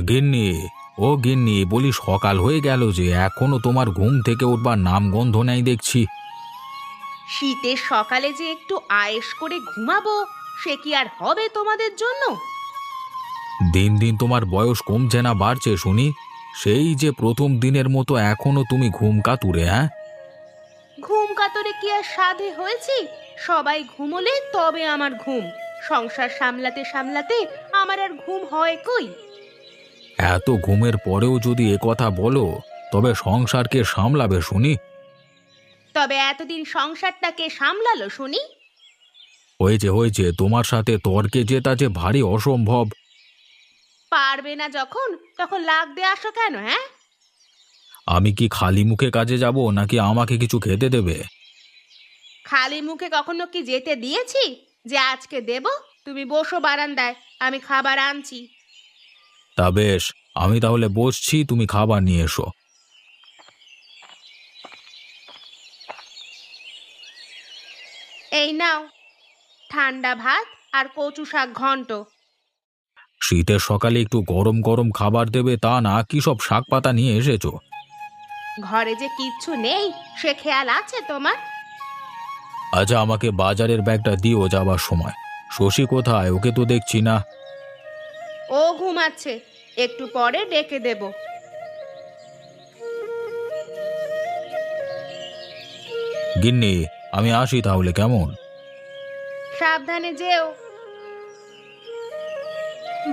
গিন্নি, ও গিন্নি, বলি সকাল হয়ে গেল যে এখনো তোমার ঘুম থেকে উঠবার নাম গন্ধ নেই দেখছি। শীতের সকালে যে একটু আয়েশ করে ঘুমাবো, সে কি আর হবে তোমাদের জন্য? দিন দিন তোমার বয়স কমছে না বাড়ছে শুনি? সেই যে প্রথম দিনের মতো এখনো তুমি ঘুম কাতুরে, হ্যাঁ? ঘুম কাতরে কি আর সাধে হয়েছি? সবাই ঘুমোলে তবে আমার ঘুম। সংসার সামলাতে সামলাতে আমার আর ঘুম হয় কই? এত ঘুমের পরেও যদি এ কথা বলো, তবে সংসারকে সামলাবে শুনি? তবে এতদিন সংসারটাকে সামলালো শুনি? হয়েছে হয়েছে, তোমার সাথে তর্কে জেতা যে ভারী অসম্ভব। পারবে না যখন, তখন লাগ দিয়ে আসো কেন, হ্যাঁ? আমি কি খালি মুখে কাজে যাব, নাকি আমাকে কিছু খেতে দেবে? খালি মুখে কখনো কি যেতে দিয়েছি যে আজকে দেব? তুমি বসো বারান্দায়, আমি খাবার আনছি। তা বেশ, আমি তাহলে বসছি, তুমি খাবার নিয়ে এসো। এই নাও, ঠান্ডা ভাত আর কচু শাক ঘন্ট। শীতের সকালে একটু গরম গরম খাবার দেবে তা না, কি সব শাক পাতা নিয়ে এসেছো? ঘরে যে কিচ্ছু নেই সে খেয়াল আছে তোমার? আচ্ছা, আমাকে বাজারের ব্যাগটা দিও যাবার সময়। শশী কোথায়? ওকে তো দেখছি না। ও ঘুমাচ্ছে, একটু পরে ডেকে দেব। গিন্নি, আমি আসি তাহলে, কেমন? সাবধানে যেও।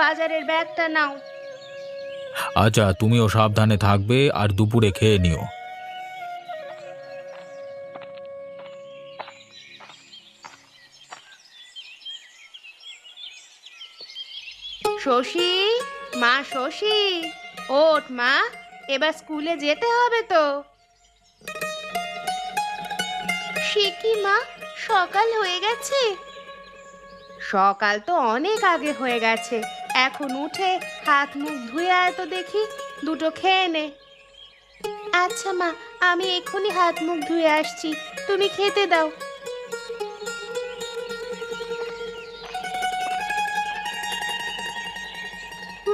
বাজারের ব্যাগটা নাও। আচ্ছা, তুমিও সাবধানে থাকবে আর দুপুরে খেয়ে নিও। শশী, মা শশী, ওঠ মা, এবার স্কুলে যেতে হবে তো। সে কি মা, সকাল হয়ে গেছে? সকাল তো অনেক আগে হয়ে গেছে। এখন উঠে হাত মুখ ধুয়ে আয় তো দেখি, দুটো খেয়ে নে। আচ্ছা মা, আমি এক্ষুনি হাত মুখ ধুয়ে আসছি, তুমি খেতে দাও।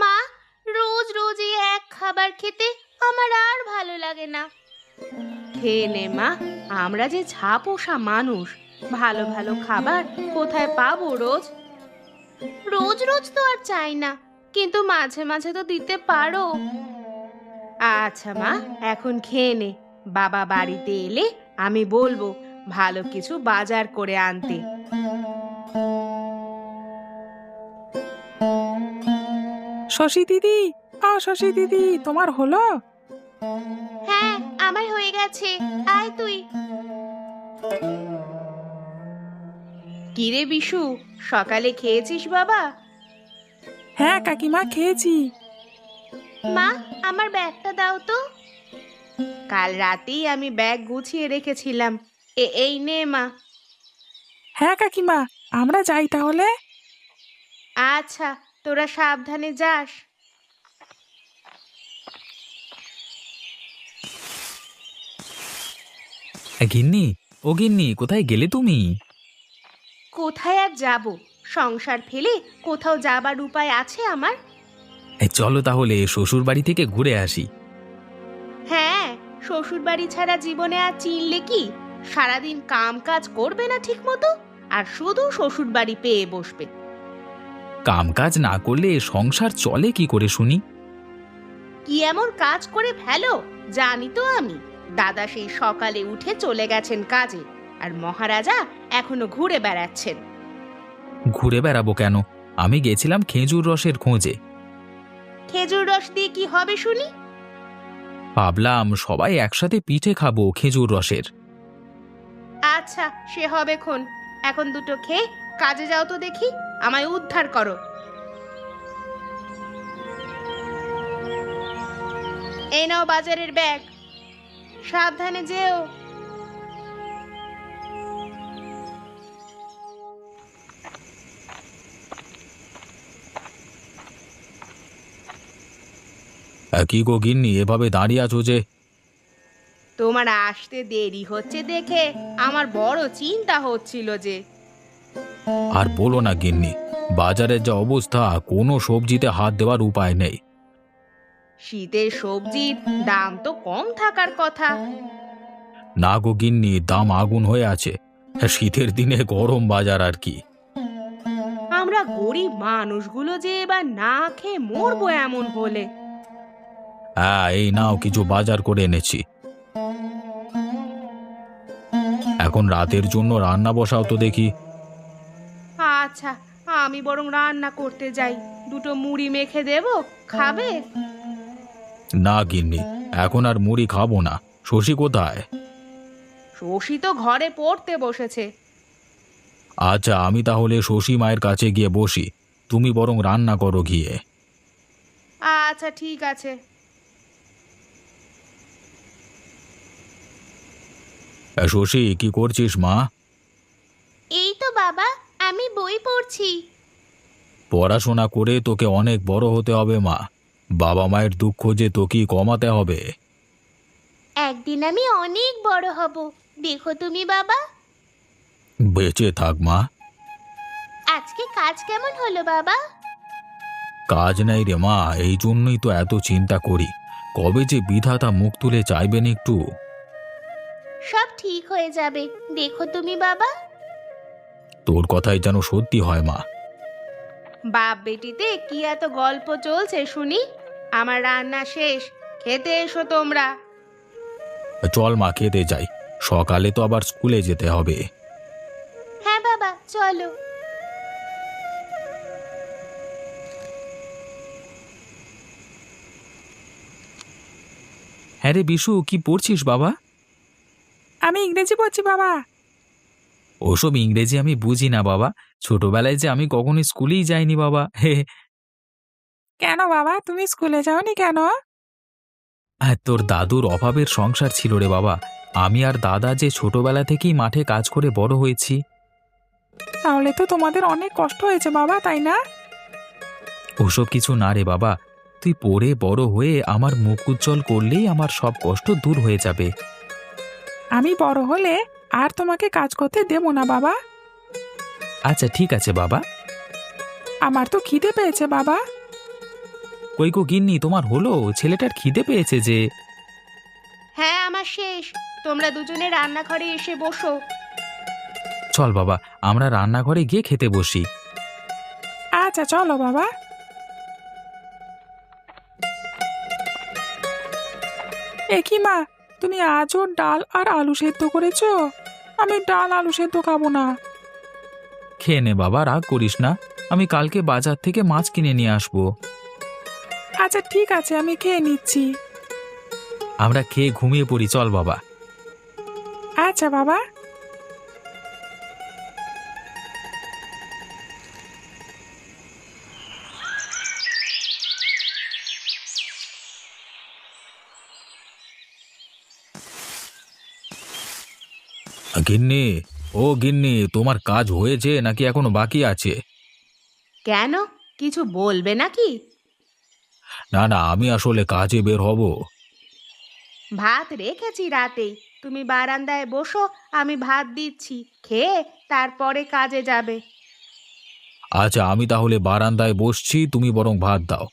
মা, রোজ রোজ এই এক খাবার খেতে আমার আর ভালো লাগে না। খেয়ে নে মা, আমরা যে ছাপোষা মানুষ, ভালো ভালো খাবার কোথায় পাবো রোজ? রোজ রোজ তো আর চাই না, কিন্তু মাঝে মাঝে তো দিতে পারো। আচ্ছা মা, এখন খেয়ে নে। বাবা বাড়িতে এলে আমি বলবো ভালো কিছু বাজার করে আনতে। শশী দিদি, শশী দিদি, তোমার হলো? হ্যাঁ, আমার হয়ে গেছে, আয় তুই। কিরে বিশু, সকালে খেয়েছিস বাবা? হ্যাঁ কাকিমা, খেয়েছি। মা, আমার ব্যাগটা দাও তো। কাল রাতেই আমি ব্যাগ গুছিয়ে রেখেছিলাম, এই নে মা। হ্যাঁ কাকিমা, আমরা যাই তাহলে। আচ্ছা, তোরা সাবধানে যাস। গিন্নি, ও গিন্নি, কোথায় গেলে তুমি? কোথায় আর যাব? সংসার ফেলে কোথাও যাবার উপায় আছে আমার? চলো তাহলে শ্বশুর বাড়ি থেকে ঘুরে আসি। হ্যাঁ, শ্বশুর বাড়ি ছাড়া জীবনে আর চিনলে কি? সারাদিন কাম কাজ করবে না ঠিক মতো, আর শুধু শ্বশুর বাড়ি পেয়ে বসবে। কাম কাজ না করলে সংসার চলে কি করে শুনি? কি এমন কাজ করে ফেলো জানি তো আমি। দাদা সেই সকালে উঠে চলে গেছেন কাজে, আর মহারাজা এখনো ঘুরে বেড়াচ্ছেন। ঘুরে বেড়াবো কেন? আমি গেছিলাম খেজুর রসের খোঁজে। খেজুর রস দিয়ে কি হবে শুনি? ভাবলাম সবাই একসাথে পিঠে খাবো খেজুর রসের। আচ্ছা, সে হবে খন। এখন দুটো খেয়ে কাজে যাও তো দেখি, আমায় উদ্ধার করো। এই নাও বাজারের ব্যাগ, সাবধানে যেও। কি গো গিন্নি, এভাবে দাঁড়িয়ে আছো যে? তোমার আসতে দেরি হচ্ছে দেখে আমার বড় চিন্তা হচ্ছিল যে। আর বলো না গিন্নি, বাজারের যা অবস্থা, কোনো সবজিতে হাত দেওয়ার উপায় নেই। শীতের সবজির দাম তো কম থাকার কথা। না গো গিন্নি, দাম আগুন হয়ে আছে। শীতের দিনে গরম বাজার আর কি। আমরা গরিব মানুষগুলো যে এবার না খেয়ে মরবো এমন হলে। হ্যাঁ, এই নাও কিছু বাজার করে এনেছি। এখন রাতের জন্য রান্না বসাও তো দেখি। আচ্ছা, আমি বরং রান্না করতে যাই। দুটো মুড়ি মেখে দেবো, খাবে? না গিন্নি, এখন আর মুড়ি খাবো না। শশী কোথায়? শশী তো ঘরে পড়তে বসেছে। আচ্ছা, আমি তাহলে শশী মায়ের কাছে গিয়ে বসি। তুমি বরং রান্না করো গিয়ে। আচ্ছা, ঠিক আছে। শশী, কি করছিস মা? এই তো বাবা, আমি বই পড়ছি। পড়াশোনা করে তোকে অনেক বড় হতে হবে মা। বাবা মায়ের দুঃখ যে তোকেই কমাতে হবে। একদিন আমি অনেক বড় হব, দেখো তুমি বাবা। বেঁচে থাক মা। আজকে কাজ কেমন হলো বাবা? কাজ নাই রে মা, এই জন্যই তো এত চিন্তা করি। কবে যে বিধাতা মুখ তুলে চাইবেন একটু। সব ঠিক হয়ে যাবে, দেখো তুমি বাবা। তোর কথাই যেন সত্যি হয় মা। বাপ বেটিতে কি এত গল্প চলছে শুনি? আমার রান্না শেষ, খেতে এসো তোমরা। চল মা, খেতে যাই। সকালে তো আবার স্কুলে যেতে হবে। হ্যাঁ বাবা, চলো। হ্যাঁ রে বিশু, কি পড়ছিস বাবা? আমি ইংরেজি পড়ছি বাবা। ওসব ইংরেজি আমি বুঝি না বাবা। ছোটবেলায় যে আমি কখনো স্কুলেই যাইনি বাবা। হে। কেন বাবা, তুমি স্কুলে যাওনি কেন? তোর দাদুর অভাবের সংসার ছিল রে বাবা। আমি আর দাদা যে ছোটবেলা থেকেই মাঠে কাজ করে বড় হয়েছি। তাহলে তো তোমাদের অনেক কষ্ট হয়েছে বাবা, তাই না? ওসব কিছু না রে বাবা। তুই পড়ে বড় হয়ে আমার মুখ উজ্জ্বল করলেই আমার সব কষ্ট দূর হয়ে যাবে। আমি বড় হলে আর তোমাকে কাজ করতে দেবো না বাবা। আচ্ছা ঠিক আছে বাবা। আমার তো খিদে পেয়েছে বাবা। কই গো গিন্নি, তোমার হলো? ছেলেটার খিদে পেয়েছে যে। হ্যাঁ, আমার শেষ। তোমরা দুজনে রান্নাঘরে এসে বসো। চল বাবা, আমরা রান্নাঘরে গিয়ে খেতে বসি। আচ্ছা চলো বাবা। এ কি মা, তুমি আজও ডাল আর আলু সেদ্ধ করেছো? আমি ডাল আলু সেদ্ধ খাবো না। খেয়ে নে বাবা, রাগ করিস না। আমি কালকে বাজার থেকে মাছ কিনে নিয়ে আসবো। আচ্ছা ঠিক আছে, আমি খেয়ে নিচ্ছি। আমরা খেয়ে ঘুমিয়ে পড়ি, চল বাবা। আচ্ছা বাবা। গিন্নি, ও গিন্নি, তোমার কাজ হয়েছে নাকি এখনো বাকি আছে? কেন, কিছু বলবে নাকি? না না, আমি আসলে কাজে বের হব। ভাত রেখেছি রাতেই, তুমি বারান্দায় বসো, আমি ভাত দিচ্ছি, খেয়ে তারপরে কাজে যাবে। আচ্ছা, আমি তাহলে বারান্দায় বসছি, তুমি বরং ভাত দাও।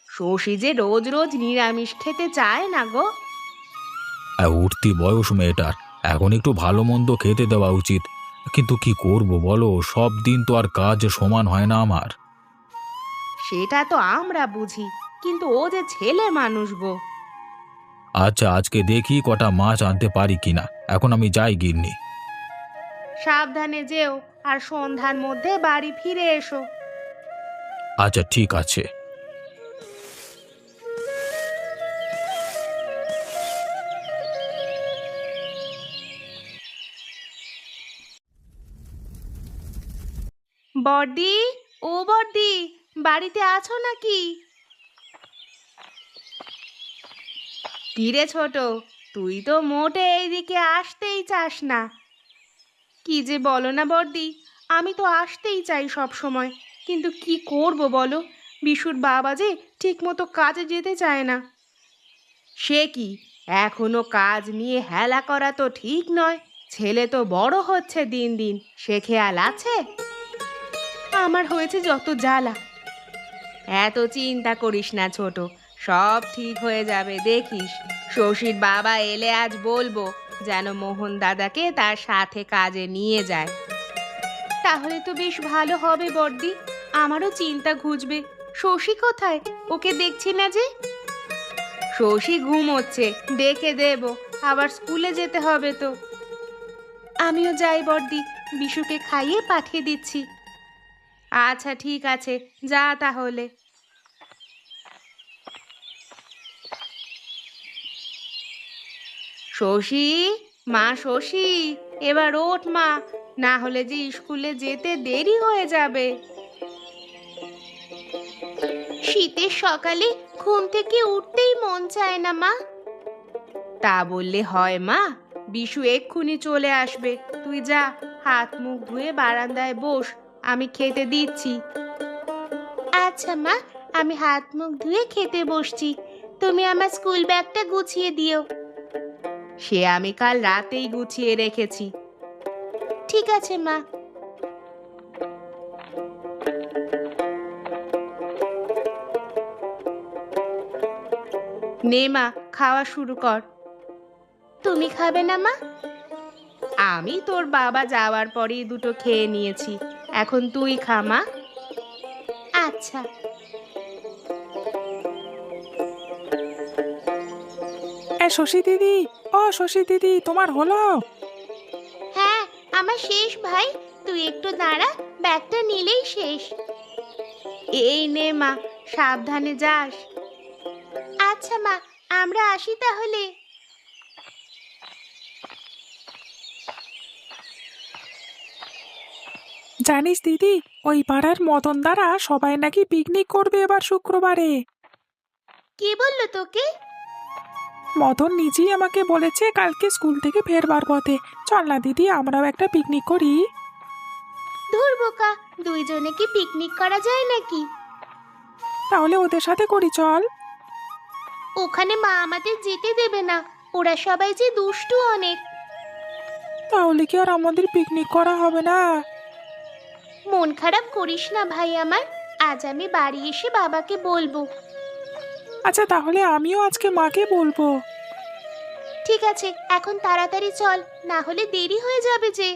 শশী যে রোজ রোজ নিরামিষ খেতে চায় না গো। উঠতি বয়স মেয়েটার, এখন একটু ভালো মন্দ খেতে দেওয়া উচিত। কিন্তু কি করব বলো, সব দিন তো আর কাজ সমান হয় না আমার। সেটা তো আমরা বুঝি, কিন্তু ও যে ছেলে মানুষ গো। আচ্ছা, আজকে দেখি কটা মাছ আনতে পারি কিনা। এখন আমি যাই গিন্নি। সাবধানে যেও, আর সন্ধ্যার মধ্যে বাড়ি ফিরে এসো। আচ্ছা ঠিক আছে। বড়দি, ও বড়দি, বাড়িতে আছো নাকি? কিরে ছোট, তুই তো মোটে এইদিকে আসতেই চাস না। কি যে বলো না বড়দি, আমি তো আসতেই চাই সব সময়, কিন্তু কি করব বলো, বিশুর বাবা যে ঠিক মতো কাজে যেতে চায় না। সে কি, এখনো কাজ নিয়ে হেলা করা তো ঠিক নয়। ছেলে তো বড় হচ্ছে দিন দিন, সে খেয়াল আছে? আমার হয়েছে যত জ্বালা। এত চিন্তা করিস না ছোট, সব ঠিক হয়ে যাবে দেখিস। শশীর বাবা এলে আজ বলবো যেন মোহন দাদাকে তার সাথে কাজে নিয়ে যায়। তাহলে তো বেশ ভালো হবে বর্দি, আমারও চিন্তা ঘুচবে। শশী কোথায়? ওকে দেখছি না যে। শশী ঘুমোচ্ছে, ডেকে দেব, আবার স্কুলে যেতে হবে তো। আমিও যাই বর্দি, বিশুকে খাইয়ে পাঠিয়ে দিচ্ছি। আচ্ছা ঠিক আছে, যা তাহলে। শশী, মা শশী, এবার ওঠ মা, না হলে যে স্কুলে যেতে দেরি হয়ে যাবে। শীতের সকালে ঘুম থেকে উঠতেই মন চায় না মা। তা বললে হয় মা, বিশু এক্ষুনি চলে আসবে। তুই যা, হাত মুখ ধুয়ে বারান্দায় বস, আমি খেতে দিচ্ছি। আচ্ছা মা, আমি হাত মুখ ধুয়ে খেতে বসছি। তুমি আমার স্কুল ব্যাগটা গুছিয়ে দিও। সে আমি কাল রাতেই গুছিয়ে রেখেছি। ঠিক আছে মা। নে মা, খাওয়া শুরু কর। তুমি খাবে না মা? আমি তোর বাবা যাওয়ার পরেই দুটো খেয়ে নিয়েছি, এখন তুই খা মা। আচ্ছা। শশী দিদি, ও শশী দিদি, তোমার হলো? হ্যাঁ, আমার শেষ ভাই, তুই একটু দাঁড়া, ব্যাগটা নিলেই শেষ। এই নে মা, সাবধানে যাস। আচ্ছা মা, আমরা আসি তাহলে। জানিস দিদি, ওই পাড়ার মদন দ্বারা সবাই নাকি পিকনিক করবে এবার শুক্রবারে। কে বললো তোকে? মদন নিজেই আমাকে বলেছে কালকে স্কুল থেকে ফেরবার পথে। চল না দিদি, আমরাও একটা পিকনিক করি। ধুর বোকা, দুইজনে কি পিকনিক করা যায় নাকি? তাহলে ওদের সাথে করি, চল। ওখানে মা আমাদের যেতে দেবে না, ওরা সবাই যে দুষ্টু অনেক। তাহলে কি আর আমাদের পিকনিক করা হবে না? মন খারাপ করিস না ভাই আমার, আজ আমি বাড়ি এসে বাবাকে বলবো। আচ্ছা, তাহলে আমিও আজকে মাকে বলবো। ঠিক আছে, এখন তাড়াতাড়ি চল, না হলে দেরি হয়ে যাবে যে।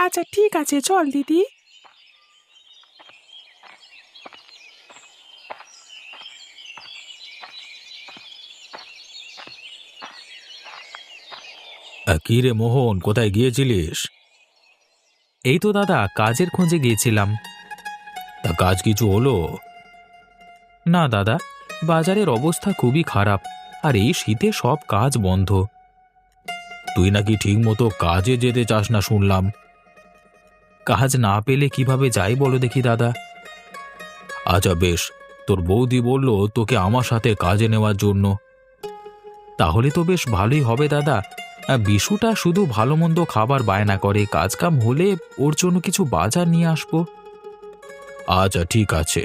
আচ্ছা ঠিক আছে, চল দিদি। কি রে মোহন, কোথায় গিয়েছিলিস? এই তো দাদা, কাজের খোঁজে গিয়েছিলাম। তা কাজ কিছু হলো? না দাদা, বাজারের অবস্থা খুবই খারাপ, আর এই শীতে সব কাজ বন্ধ। তুই নাকি ঠিক মতো কাজে যেতে চাস না শুনলাম। কাজ না পেলে কিভাবে যাই বলো দেখি দাদা। আচ্ছা বেশ, তোর বৌদি বলল তোকে আমার সাথে কাজে নেওয়ার জন্য। তাহলে তো বেশ ভালোই হবে দাদা। বিশুটা শুধু ভালো মন্দ খাবার বায়না করে, কাজ কাম হলে ওর জন্য কিছু বাজার নিয়ে আসবো। আচ্ছা ঠিক আছে।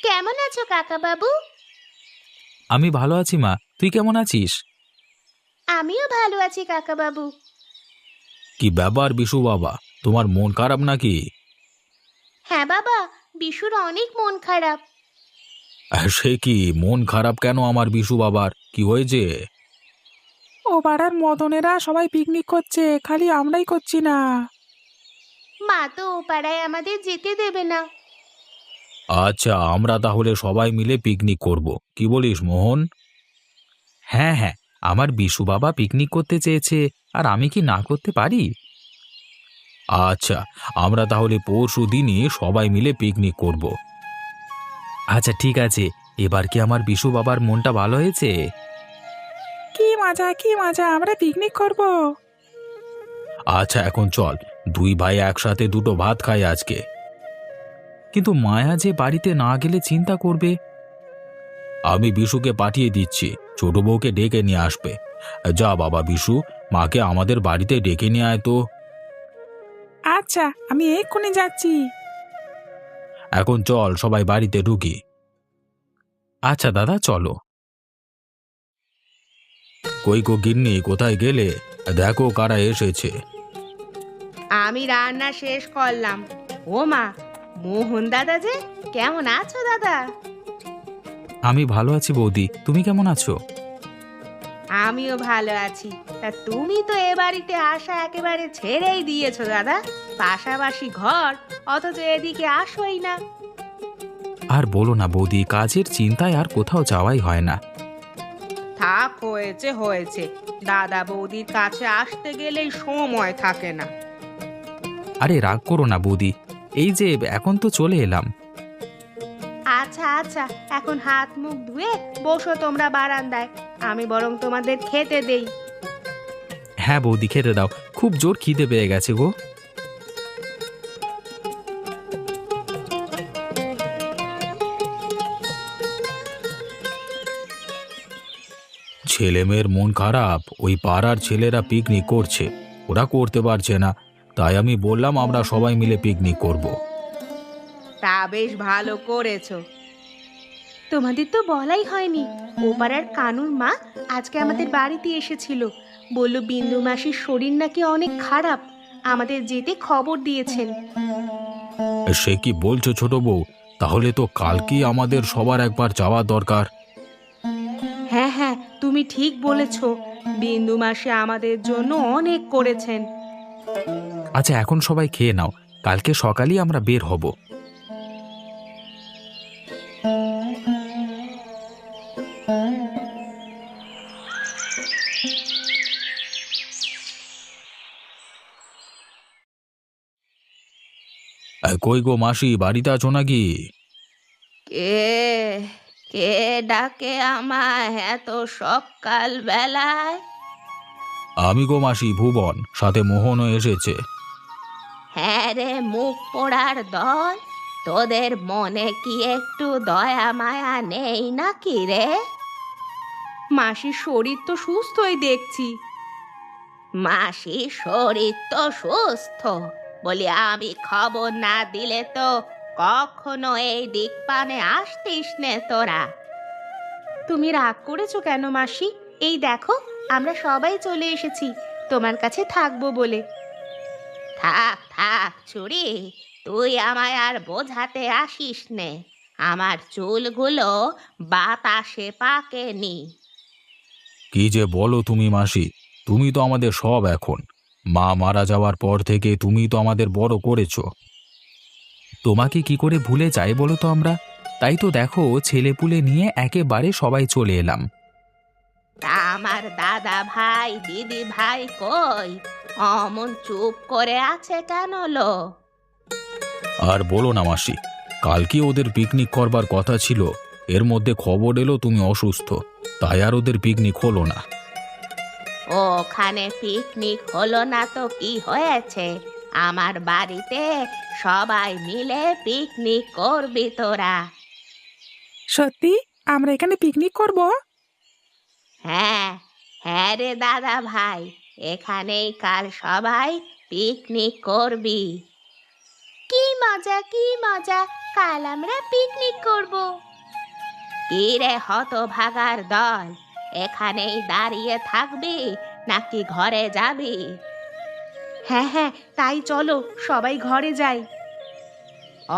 কেমন আছো কাকা বাবু? আমি ভালো আছি মা, তুই কেমন আছিস? আমিও ভালো আছি কাকা বাবু। কি ব্যাপার বিশু বাবা, তোমার মন খারাপ নাকি? হ্যাঁ বাবা, বিশুর অনেক মন খারাপ। সে কি, মন খারাপ কেন আমার বিশু বাবার, কি হয়েছে? ও পাড়ার মদনেরা সবাই পিকনিক করছে, খালি আমরাই করছি না। মা তো ও পাড়ায় আমাদের যেতে দেবে না। আচ্ছা, আমরা তাহলে সবাই মিলে পিকনিক করব, কি বলিস মোহন? হ্যাঁ হ্যাঁ, আমার বিশু বাবা পিকনিক করতে চেয়েছে, আর আমি কি না করতে পারি? আচ্ছা, আমরা তাহলে পরশু দিনই সবাই মিলে পিকনিক করব। আচ্ছা ঠিক আছে, এবার কি আমার বিশু বাবার মনটা ভালো হয়েছে? কি মজা, কি মজা, আমরা পিকনিক করব। আচ্ছা এখন চল, দুই ভাই একসাথে দুটো ভাত খাই আজকে। কিন্তু মায়া যে বাড়িতে না গেলে চিন্তা করবে। আমি বিশুকে পাঠিয়ে দিচ্ছি, ছোট বউকে ডেকে নিয়ে আসবে। যা বাবা বিশু, মাকে আমাদের বাড়িতে ডেকে নিয়ে আয় তো। আচ্ছা, আমি এক্ষুনি যাচ্ছি। এখন চল সবাই বাড়িতে ঢুকি। আচ্ছা দাদা, চলো। কই গো গিন্নি, কোথায় গেলে? দেখো কারা এসেছে। আমি রান্না শেষ করলাম। ও মা, মোহন দাদা যে, কেমন আছো দাদা? আমি ভালো আছি বৌদি, তুমি কেমন আছো? আমিও ভালো আছি। তা তুমি তো এ বাড়িতে আসা একেবারে ছেড়েই দিয়েছো দাদা। পাশাপাশি ঘর, অথচ এদিকে আসোই না। আর বলো না বৌদি, কাজের চিন্তায় আর কোথাও যাওয়াই হয় না। থাক, হয়েছে হয়েছে। দাদা বৌদির কাছে আসতে গেলেই সময় থাকে না। আরে রাগ করো না বৌদি, এই যে এখন তো চলে এলাম। আচ্ছা আচ্ছা, এখন হাত মুখ ধুয়ে বসো তোমরা বারান্দায়। আমি বরং তোমাদের খেতে দেই। হ্যাঁ বৌদি, খেতে দাও, খুব জোর খিদে পেয়ে গেছে গো। ছেলেমেয়ের মন খারাপ, ওই পাড়ার ছেলেরা পিকনিক করছে, ওরা করতে পারছে না, তাই আমি বললাম আমরা সবাই মিলে পিকনিক করব। তা বেশ ভালো করেছো। তোমাদের তো বলাই হয়নি, ও পাড়ার কানুর মা আজকে আমাদের বাড়িতে এসেছিল। বলল বিন্দু মাসির শরীর নাকি অনেক খারাপ, আমাদের যেতে খবর দিয়েছেন। সে কি বলছো ছোট বউ? তাহলে তো কালকেই আমাদের সবার একবার যাওয়া দরকার। হ্যাঁ হ্যাঁ, তুমি ঠিক বলেছ। বিন্দু মাসি আমাদের জন্য অনেক করেছেন। আচ্ছা এখন সবাই খেয়ে নাও, কালকে সকালেই আমরা বের হব। কই গো মাসি, বাড়িতে আছো নাকি? কে কে ডাকে আমায় এত সকাল বেলায়? আমি গো মাসি, ভুবন, সাথে মোহনও এসেছে। হ্যাঁ রে, মুখ পোড়ার দল, তোদের মনে কি একটু দয়া মায়া নেই নাকি রে? মাসির শরীর তো সুস্থই দেখছি। মাসির শরীর তো সুস্থ বলি আমি খবর না দিলে তো কখনো এই দিক পানে আসতিস নে তোরা। তুমি রাগ করেছো কেন মাসি? এই দেখো, আমরা সবাই চলে এসেছি তোমার কাছে থাকবো বলে। থাক থাক ছুরি, তুই আমায় আর বোঝাতে আসিস নে। আমার চুলগুলো বাতাসে পাকেনি। কি যে বলো তুমি মাসি, তুমি তো আমাদের সব এখন। মা মারা যাওয়ার পর থেকে তুমি তো আমাদের বড় করেছো। তোমাকে কি করে ভুলে যাই বলো তো আমরা? তাই তো দেখো, ছেলেপুলে নিয়ে একেবারে সবাই চলে এলাম। তা আমার দাদা ভাই দিদি ভাই কই? অমন চুপ করে আছে কেন লো? আর বলো না মাসি, কালকে ওদের পিকনিক করবার কথা ছিল, এর মধ্যে খবর এলো তুমি অসুস্থ, তাই আর ওদের পিকনিক হলো না। ওখানে পিকনিক হলো না তো কি হয়েছে? আমার বাড়িতে সবাই মিলে পিকনিক করবি তোরা। সত্যি আমরা এখানে পিকনিক করব? হ্যাঁ হ্যাঁ রে দাদা ভাই, এখানেই কাল সবাই পিকনিক করবি। কি মজা কি মজা, কাল আমরা পিকনিক করব। কি রে হতভাগার দল, এখানেই দাঁড়িয়ে থাকবি নাকি ঘরে যাবি? হ্যাঁ হ্যাঁ, তাই চলো সবাই ঘরে যাই।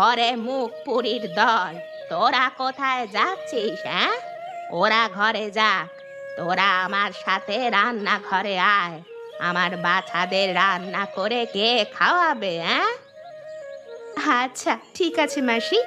ওরে মুখ পুরীর দল, তোরা কোথায় যাচ্ছিস? হ্যাঁ, ওরা ঘরে যাক, তোরা আমার সাথে রান্নাঘরে আয়। আমার বাচ্চাদের রান্না করে কে খাওয়াবে? হ্যাঁ, আচ্ছা ঠিক আছে মাসি।